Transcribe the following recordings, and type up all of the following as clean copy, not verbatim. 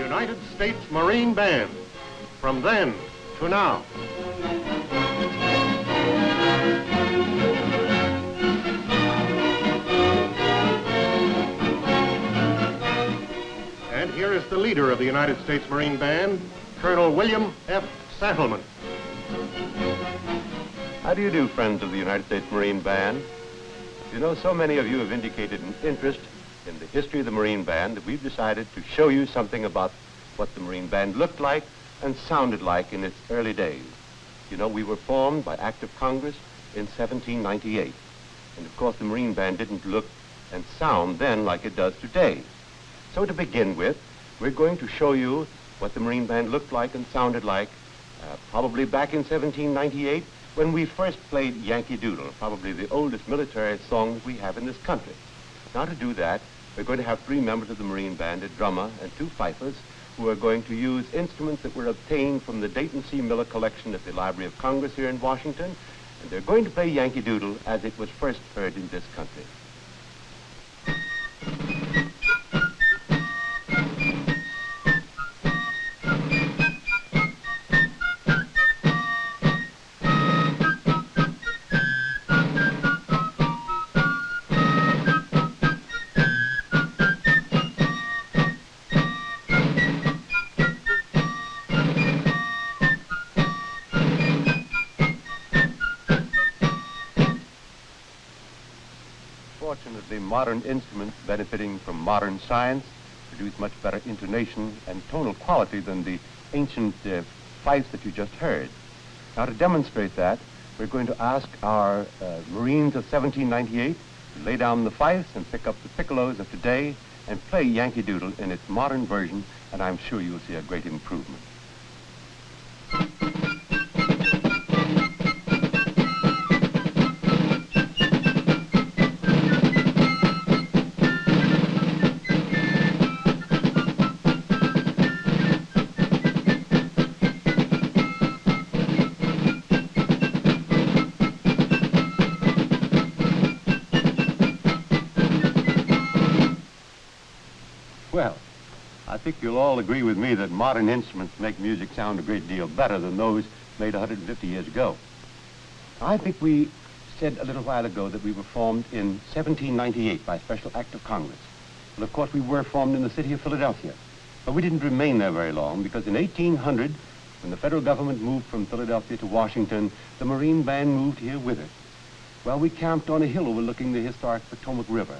United States Marine Band, from then to now. And here is the leader of the United States Marine Band, Colonel William F. Santleman. How do you do, friends of the United States Marine Band? You know, so many of you have indicated an interest in the history of the Marine Band that we've decided to show you something about what the Marine Band looked like and sounded like in its early days. You know, we were formed by Act of Congress in 1798. And of course, the Marine Band didn't look and sound then like it does today. So to begin with, we're going to show you what the Marine Band looked like and sounded like probably back in 1798 when we first played Yankee Doodle, probably the oldest military song that we have in this country. Now to do that, we're going to have 3 members of the Marine Band, a drummer and 2 fifers, who are going to use instruments that were obtained from the Dayton C. Miller collection at the Library of Congress here in Washington, and they're going to play Yankee Doodle as it was first heard in this country. Fortunately, modern instruments benefiting from modern science produce much better intonation and tonal quality than the ancient fifes that you just heard. Now, to demonstrate that, we're going to ask our Marines of 1798 to lay down the fifes and pick up the piccolos of today and play Yankee Doodle in its modern version, and I'm sure you'll see a great improvement. Well, I think you'll all agree with me that modern instruments make music sound a great deal better than those made 150 years ago. I think we said a little while ago that we were formed in 1798 by special act of Congress. Well, of course, we were formed in the city of Philadelphia, but we didn't remain there very long because in 1800, when the federal government moved from Philadelphia to Washington, the Marine Band moved here with it. Well, we camped on a hill overlooking the historic Potomac River,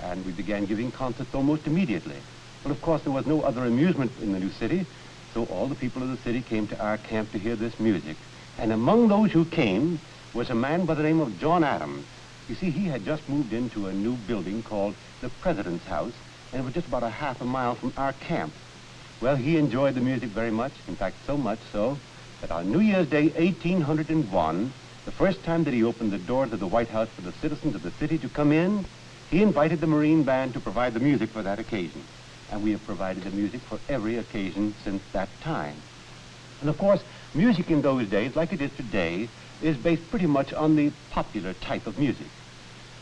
and we began giving concerts almost immediately. Well, of course, there was no other amusement in the new city, so all the people of the city came to our camp to hear this music. And among those who came was a man by the name of John Adams. You see, he had just moved into a new building called the President's House, and it was just about a half a mile from our camp. Well, he enjoyed the music very much, in fact, so much so that on New Year's Day, 1801, the first time that he opened the doors of the White House for the citizens of the city to come in, he invited the Marine Band to provide the music for that occasion. And we have provided the music for every occasion since that time. And of course, music in those days, like it is today, is based pretty much on the popular type of music.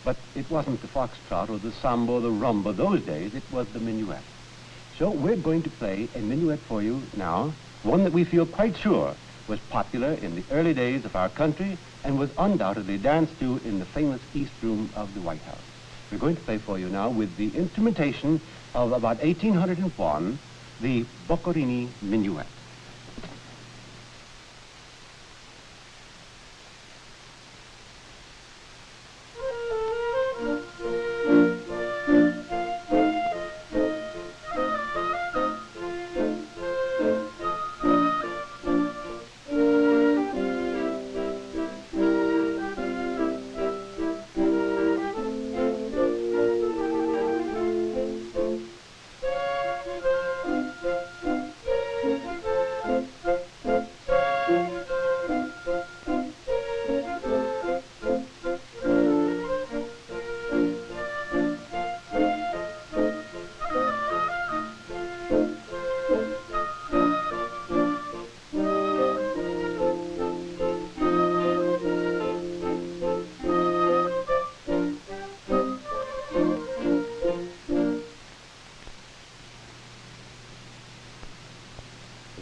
But it wasn't the foxtrot or the samba or the rumba those days, it was the minuet. So we're going to play a minuet for you now, one that we feel quite sure was popular in the early days of our country and was undoubtedly danced to in the famous East Room of the White House. We're going to play for you now with the instrumentation of about 1801, the Boccherini Minuet.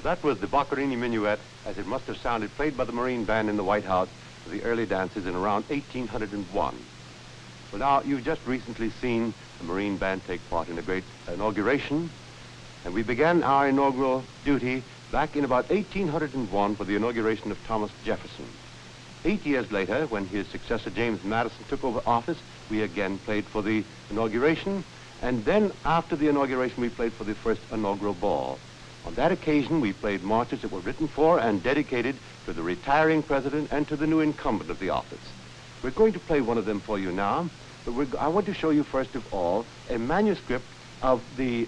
That was the Boccherini Minuet, as it must have sounded, played by the Marine Band in the White House for the early dances in around 1801. Well, now, you've just recently seen the Marine Band take part in a great inauguration, and we began our inaugural duty back in about 1801 for the inauguration of Thomas Jefferson. 8 years later, when his successor James Madison took over office, we again played for the inauguration, and then after the inauguration we played for the first inaugural ball. On that occasion we played marches that were written for and dedicated to the retiring president and to the new incumbent of the office. We're going to play one of them for you now, but I want to show you first of all a manuscript of the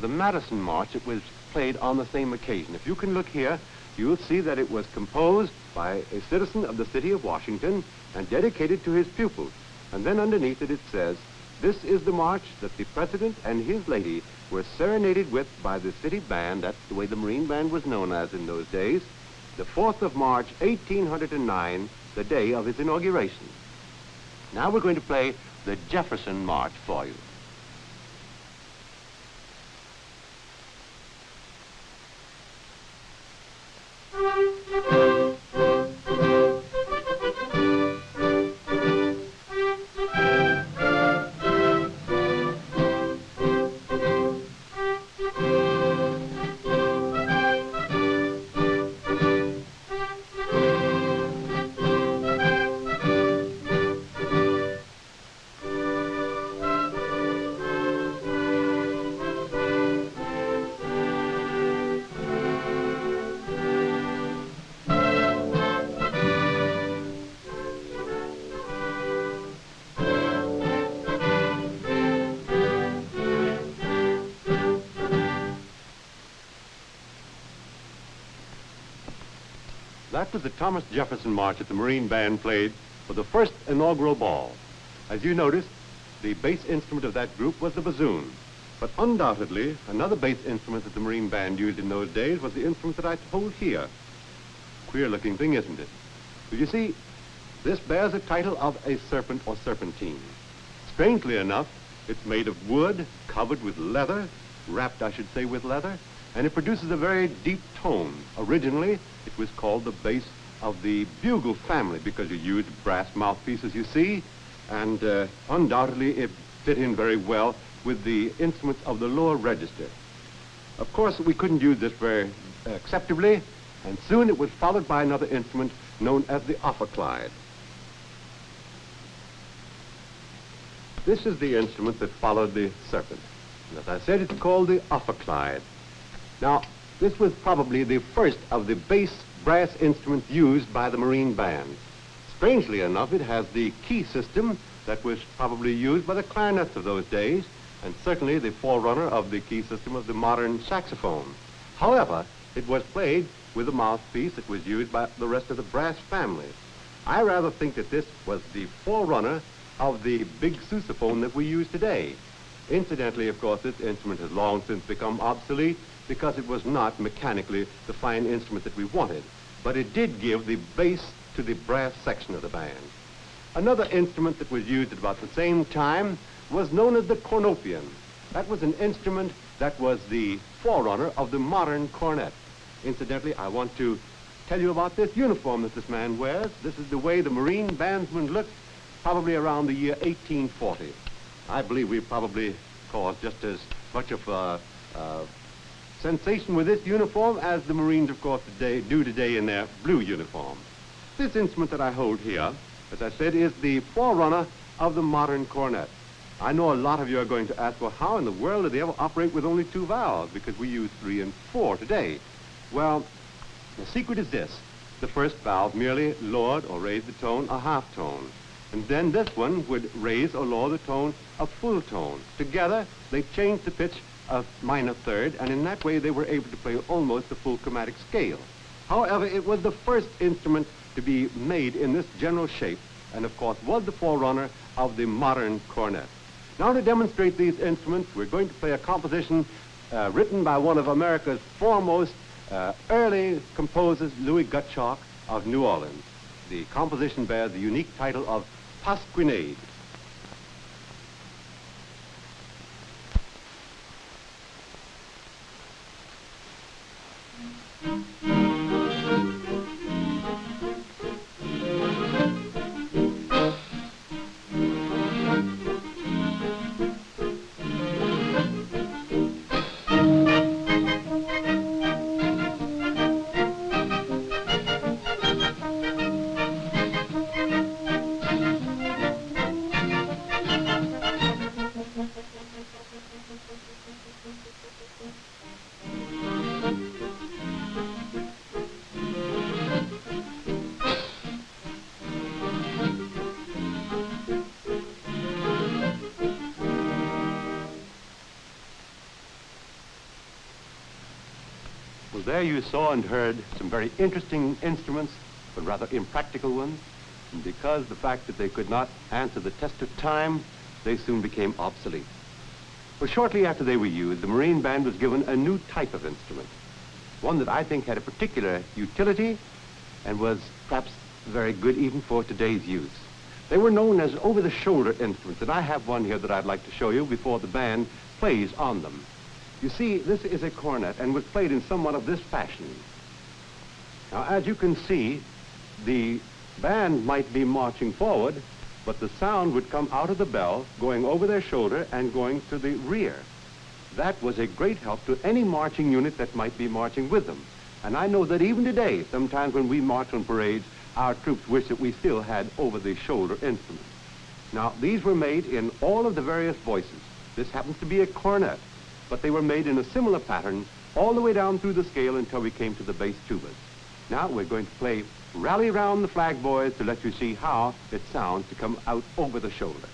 Madison March that was played on the same occasion. If you can look here, you'll see that it was composed by a citizen of the city of Washington and dedicated to his pupils. And then underneath it, it says, "This is the march that the president and his lady were serenaded with by the city band," that's the way the Marine Band was known as in those days, "the 4th of March, 1809, the day of his inauguration." Now we're going to play the Jefferson March for you. That was the Thomas Jefferson March that the Marine Band played for the first inaugural ball. As you noticed, the bass instrument of that group was the bassoon. But undoubtedly, another bass instrument that the Marine Band used in those days was the instrument that I hold here. Queer-looking thing, isn't it? But you see, this bears the title of a serpent or serpentine. Strangely enough, it's made of wood, covered with leather, wrapped, I should say, with leather, and it produces a very deep tone. Originally, it was called the bass of the bugle family because you used brass mouthpieces, you see, and undoubtedly it fit in very well with the instruments of the lower register. Of course, we couldn't use this very acceptably, and soon it was followed by another instrument known as the ophicleide. This is the instrument that followed the serpent. And as I said, it's called the ophicleide. Now, this was probably the first of the bass brass instruments used by the Marine Band. Strangely enough, it has the key system that was probably used by the clarinets of those days, and certainly the forerunner of the key system of the modern saxophone. However, it was played with a mouthpiece that was used by the rest of the brass family. I rather think that this was the forerunner of the big sousaphone that we use today. Incidentally, of course, this instrument has long since become obsolete because it was not mechanically the fine instrument that we wanted, but it did give the bass to the brass section of the band. Another instrument that was used at about the same time was known as the cornopian. That was an instrument that was the forerunner of the modern cornet. Incidentally, I want to tell you about this uniform that this man wears. This is the way the Marine bandsman looked probably around the year 1840. I believe we probably caused just as much of a sensation with this uniform as the Marines, of course, do today in their blue uniform. This instrument that I hold here, as I said, is the forerunner of the modern cornet. I know a lot of you are going to ask, well, how in the world do they ever operate with only 2 valves? Because we use 3 and 4 today. Well, the secret is this. The first valve merely lowered or raised the tone a half tone. And then this one would raise or lower the tone a full tone. Together, they changed the pitch a minor third, and in that way they were able to play almost the full chromatic scale. However, it was the first instrument to be made in this general shape, and of course was the forerunner of the modern cornet. Now, to demonstrate these instruments, we're going to play a composition written by one of America's foremost early composers, Louis Gottschalk of New Orleans. The composition bears the unique title of Pasquinade. Well, there you saw and heard some very interesting instruments, but rather impractical ones. And because the fact that they could not answer the test of time, they soon became obsolete. Well, shortly after they were used, the Marine Band was given a new type of instrument, one that I think had a particular utility and was perhaps very good even for today's use. They were known as over-the-shoulder instruments, and I have one here that I'd like to show you before the band plays on them. You see, this is a cornet and was played in somewhat of this fashion. Now, as you can see, the band might be marching forward, but the sound would come out of the bell, going over their shoulder and going to the rear. That was a great help to any marching unit that might be marching with them. And I know that even today, sometimes when we march on parades, our troops wish that we still had over-the-shoulder instruments. Now, these were made in all of the various voices. This happens to be a cornet, but they were made in a similar pattern all the way down through the scale until we came to the bass tubas. Now we're going to play Rally Round the Flag, Boys, to let you see how it sounds to come out over the shoulder.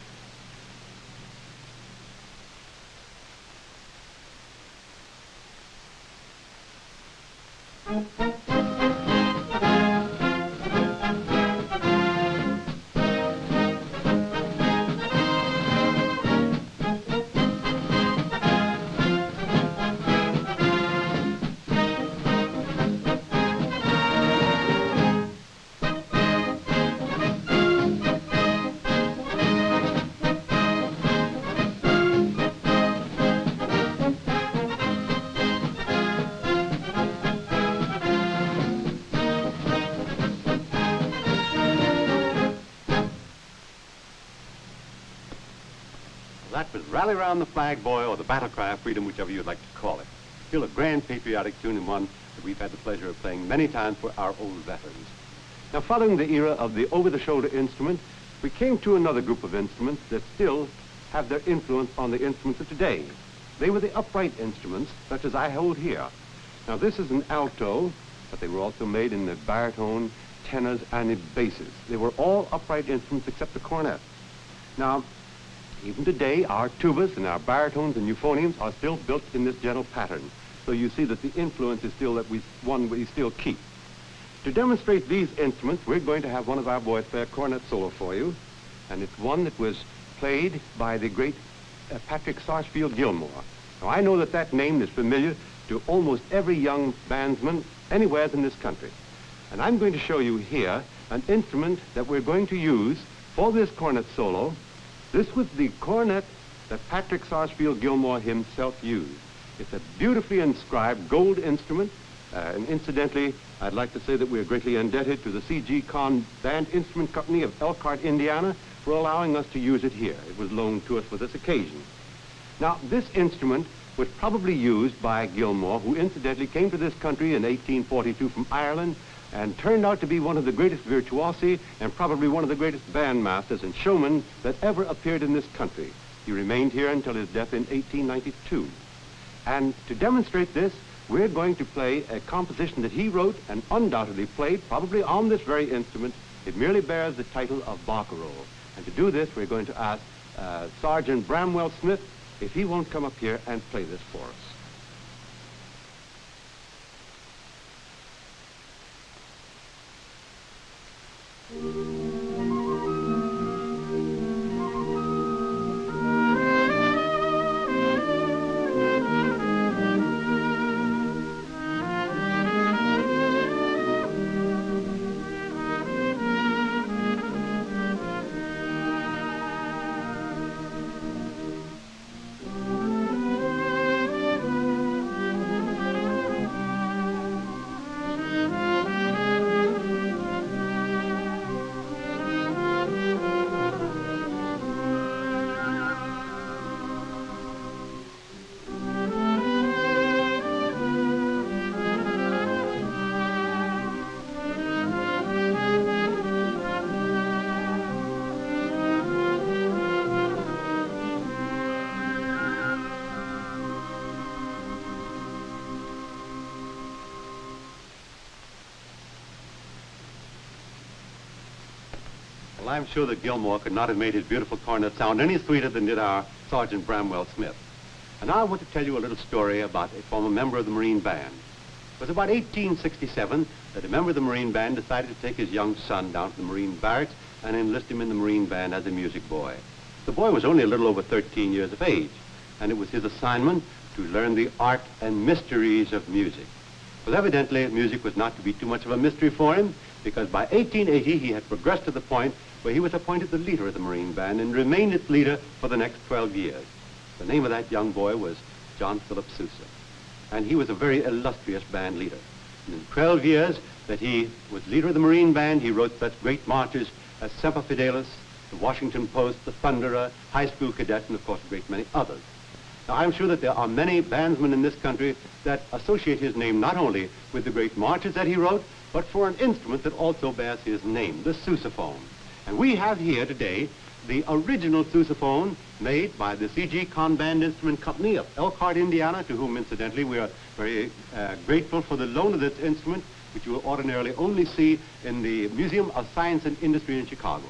That was Rally Round the Flag, Boy, or the Battle Cry of Freedom, whichever you'd like to call it. Still a grand patriotic tune, and one that we've had the pleasure of playing many times for our old veterans. Now, following the era of the over-the-shoulder instrument, we came to another group of instruments that still have their influence on the instruments of today. They were the upright instruments, such as I hold here. Now, this is an alto, but they were also made in the baritone, tenors, and the basses. They were all upright instruments except the cornet. Now, even today, our tubas and our baritones and euphoniums are still built in this general pattern. So you see that the influence is still one we still keep. To demonstrate these instruments, we're going to have one of our boys play a cornet solo for you. And it's one that was played by the great Patrick Sarsfield Gilmore. Now, I know that that name is familiar to almost every young bandsman anywhere in this country. And I'm going to show you here an instrument that we're going to use for this cornet solo. This was the cornet that Patrick Sarsfield Gilmore himself used. It's a beautifully inscribed gold instrument, and incidentally, I'd like to say that we're greatly indebted to the C.G. Kahn Band Instrument Company of Elkhart, Indiana, for allowing us to use it here. It was loaned to us for this occasion. Now, this instrument was probably used by Gilmore, who incidentally came to this country in 1842 from Ireland, and turned out to be one of the greatest virtuosi and probably one of the greatest bandmasters and showmen that ever appeared in this country. He remained here until his death in 1892. And to demonstrate this, we're going to play a composition that he wrote and undoubtedly played, probably on this very instrument. It merely bears the title of Barcarolle. And to do this, we're going to ask Sergeant Bramwell Smith if he won't come up here and play this for us. Well, I'm sure that Gilmore could not have made his beautiful cornet sound any sweeter than did our Sergeant Bramwell Smith. And now I want to tell you a little story about a former member of the Marine Band. It was about 1867 that a member of the Marine Band decided to take his young son down to the Marine barracks and enlist him in the Marine Band as a music boy. The boy was only a little over 13 years of age, and it was his assignment to learn the art and mysteries of music. But evidently, music was not to be too much of a mystery for him, because by 1880 he had progressed to the point where he was appointed the leader of the Marine Band and remained its leader for the next 12 years. The name of that young boy was John Philip Sousa, and he was a very illustrious band leader. And in 12 years that he was leader of the Marine Band, he wrote such great marches as Semper Fidelis, the Washington Post, the Thunderer, High School Cadet, and of course a great many others. Now, I'm sure that there are many bandsmen in this country that associate his name not only with the great marches that he wrote, but for an instrument that also bears his name, the sousaphone. And we have here today the original sousaphone made by the C.G. Conn Band Instrument Company of Elkhart, Indiana, to whom, incidentally, we are very grateful for the loan of this instrument, which you will ordinarily only see in the Museum of Science and Industry in Chicago.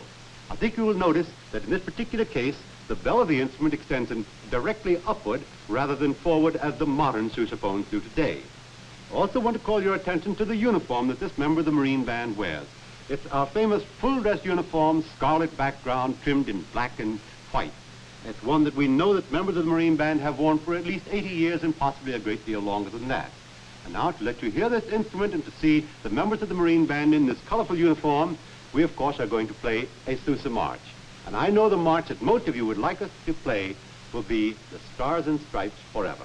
I think you will notice that in this particular case, the bell of the instrument extends directly upward rather than forward as the modern sousaphones do today. I also want to call your attention to the uniform that this member of the Marine Band wears. It's our famous full-dress uniform, scarlet background, trimmed in black and white. It's one that we know that members of the Marine Band have worn for at least 80 years and possibly a great deal longer than that. And now, to let you hear this instrument and to see the members of the Marine Band in this colorful uniform, we, of course, are going to play a Sousa march. And I know the march that most of you would like us to play will be the Stars and Stripes Forever.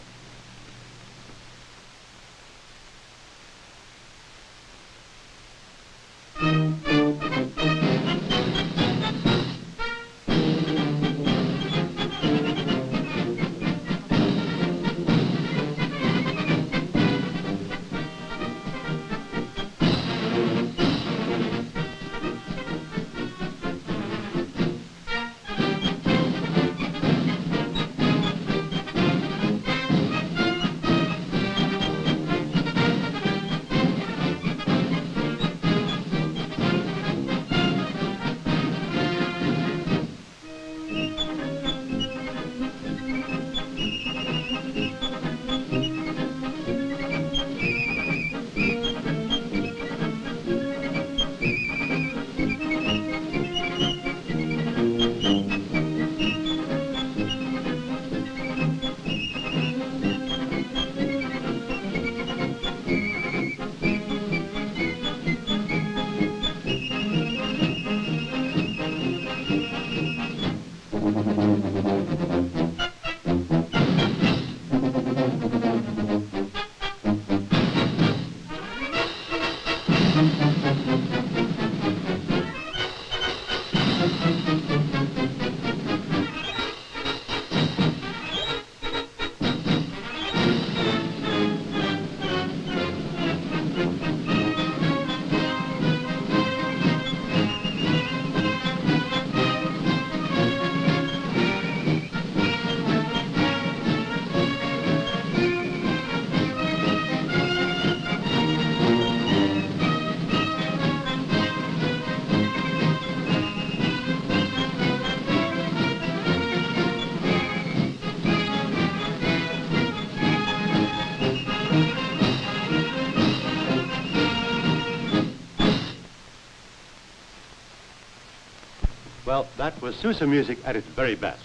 Well, that was Sousa music at its very best.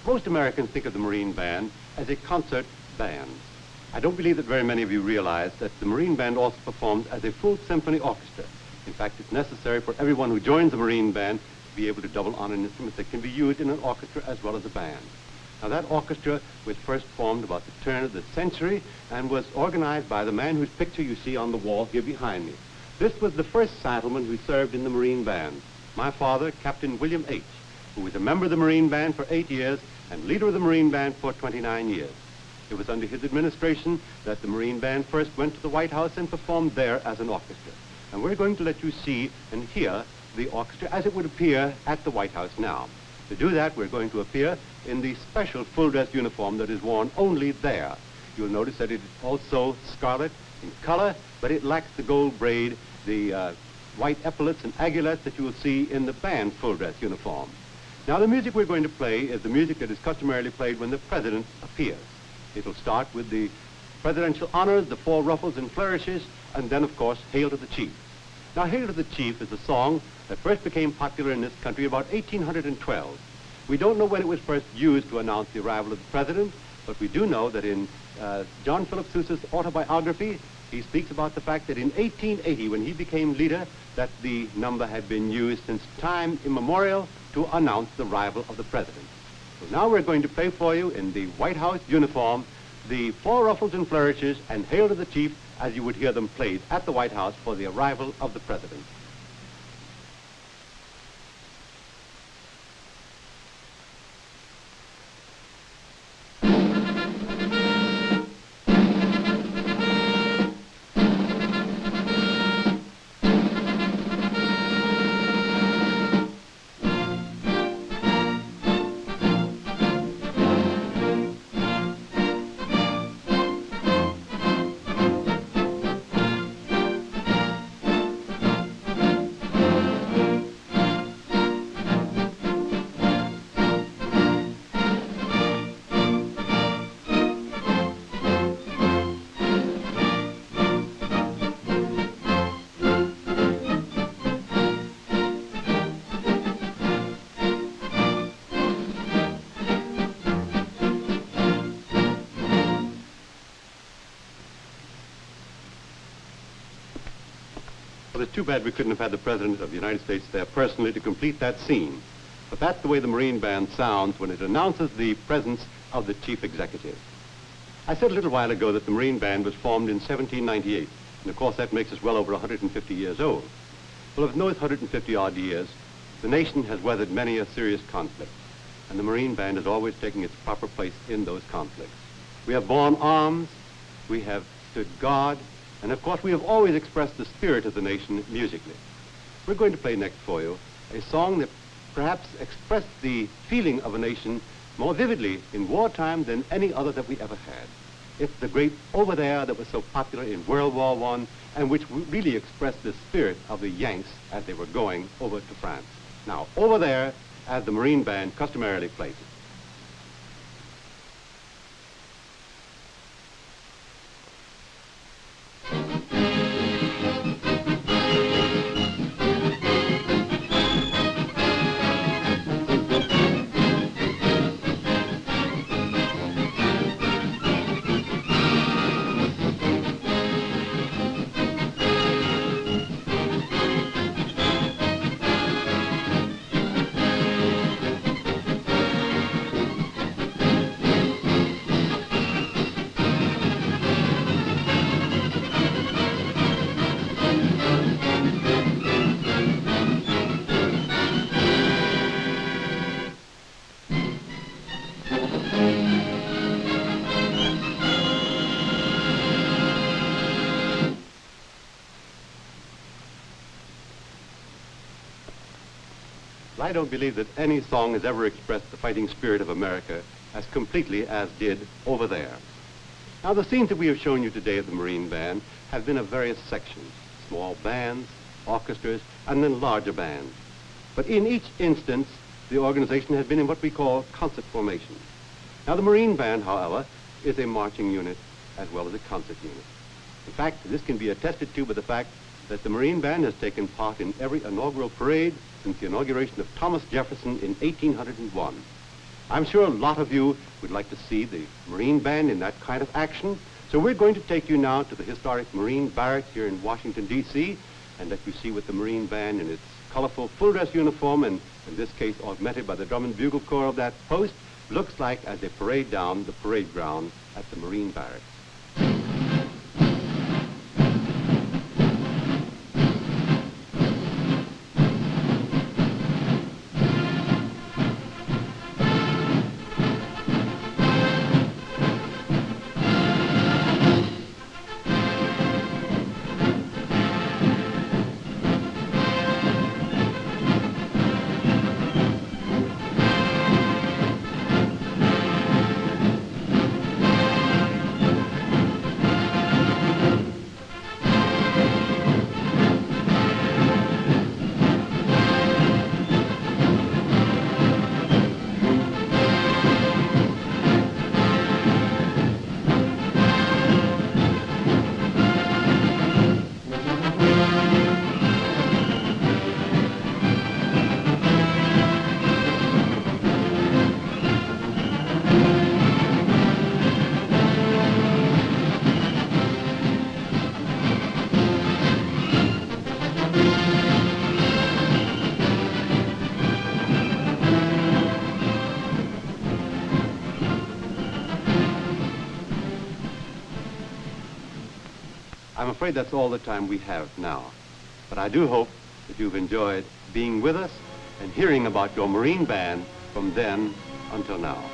Most Americans think of the Marine Band as a concert band. I don't believe that very many of you realize that the Marine Band also performs as a full symphony orchestra. In fact, it's necessary for everyone who joins the Marine Band to be able to double on an instrument that can be used in an orchestra as well as a band. Now, that orchestra was first formed about the turn of the century and was organized by the man whose picture you see on the wall here behind me. This was the first Saddleman who served in the Marine Band. My father, Captain William H., who was a member of the Marine Band for 8 years and leader of the Marine Band for 29 years. It was under his administration that the Marine Band first went to the White House and performed there as an orchestra. And we're going to let you see and hear the orchestra as it would appear at the White House now. To do that, we're going to appear in the special full-dress uniform that is worn only there. You'll notice that it is also scarlet in color, but it lacks the gold braid, the white epaulets and aiguillettes that you will see in the band full dress uniform. Now, the music we're going to play is the music that is customarily played when the president appears. It'll start with the presidential honors, the four ruffles and flourishes, and then, of course, Hail to the Chief. Now, Hail to the Chief is a song that first became popular in this country about 1812. We don't know when it was first used to announce the arrival of the president, but we do know that in John Philip Sousa's autobiography, he speaks about the fact that in 1880, when he became leader, that the number had been used since time immemorial to announce the arrival of the president. So now we're going to play for you in the White House uniform the Four Ruffles and Flourishes and Hail to the Chief as you would hear them played at the White House for the arrival of the president. Well, it's too bad we couldn't have had the President of the United States there personally to complete that scene. But that's the way the Marine Band sounds when it announces the presence of the Chief Executive. I said a little while ago that the Marine Band was formed in 1798, and of course that makes us well over 150 years old. Well, of those 150-odd years, the nation has weathered many a serious conflict, and the Marine Band is always taking its proper place in those conflicts. We have borne arms, we have stood guard, and of course we have always expressed the spirit of the nation musically. We're going to play next for you a song that perhaps expressed the feeling of a nation more vividly in wartime than any other that we ever had. It's the great Over There that was so popular in World War I and which really expressed the spirit of the Yanks as they were going over to France. Now, Over There, as the Marine Band customarily plays it. I don't believe that any song has ever expressed the fighting spirit of America as completely as did Over There. Now, the scenes that we have shown you today at the Marine Band have been of various sections, small bands, orchestras, and then larger bands. But in each instance, the organization has been in what we call concert formation. Now, the Marine Band, however, is a marching unit as well as a concert unit. In fact, this can be attested to by the fact that the Marine Band has taken part in every inaugural parade since the inauguration of Thomas Jefferson in 1801. I'm sure a lot of you would like to see the Marine Band in that kind of action, so we're going to take you now to the historic Marine Barracks here in Washington, D.C., and let you see what the Marine Band in its colorful full-dress uniform, and in this case augmented by the drum and bugle corps of that post, looks like as they parade down the parade ground at the Marine Barracks. I'm afraid that's all the time we have now. But I do hope that you've enjoyed being with us and hearing about your Marine Band from then until now.